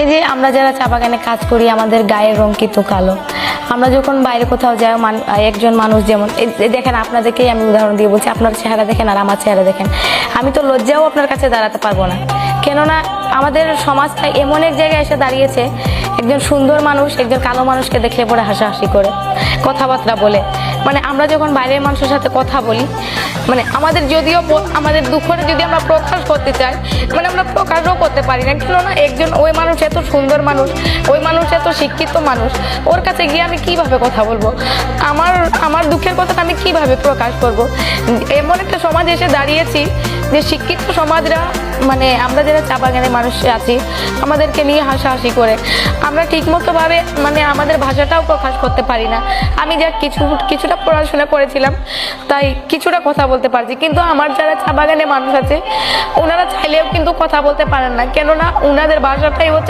এই যে আমরা যারা চা বাগানে কাজ করি, আমাদের গায়ের রং কিন্তু কালো। আমরা যখন বাইরে কোথাও যাই, একজন মানুষ যেমন দেখেন, আপনাদেরকেই আমি উদাহরণ দিয়ে বলছি, আপনার চেহারা দেখেন আর আমার চেহারা দেখেন, আমি তো লজ্জাও আপনার কাছে দাঁড়াতে পারবো না। কেননা আমাদের সমাজটা এমন এক জায়গায় এসে দাঁড়িয়েছে, একজন সুন্দর মানুষ একজন কালো মানুষকে দেখলে পরে হাসাহাসি করে, কথাবার্তা বলে। মানে আমরা যখন বাইরের মানুষের সাথে কথা বলি, মানে আমাদের যদিও আমাদের দুঃখটা যদি আমরা প্রকাশ করতে চাই, মানে আমরা প্রকাশও করতে পারি না। কেননা একজন ওই মানুষ এত সুন্দর মানুষ, ওই মানুষ এত শিক্ষিত মানুষ, ওর কাছে গিয়ে আমি কিভাবে কথা বলবো? আমার দুঃখের কথাটা আমি কিভাবে প্রকাশ করব? এমন একটা সমাজ এসে দাঁড়িয়েছি যে শিক্ষিত সমাজরা, মানে আমরা যারা চা বাগানে মানুষ আছি, আমাদেরকে নিয়ে হাসাহাসি করে। আমরা ঠিকমতো ভাবে মানে আমাদের ভাষাটাও প্রকাশ করতে পারি না। আমি যা কিছুটা পড়াশোনা করেছিলাম, তাই কিছুটা কথা বলতে পারছি, কিন্তু আমার যারা চা বাগানে মানুষ আছে, ওনারা চাইলেও কিন্তু কথা বলতে পারেন না। কেননা ওনাদের ভাষাটাই হচ্ছে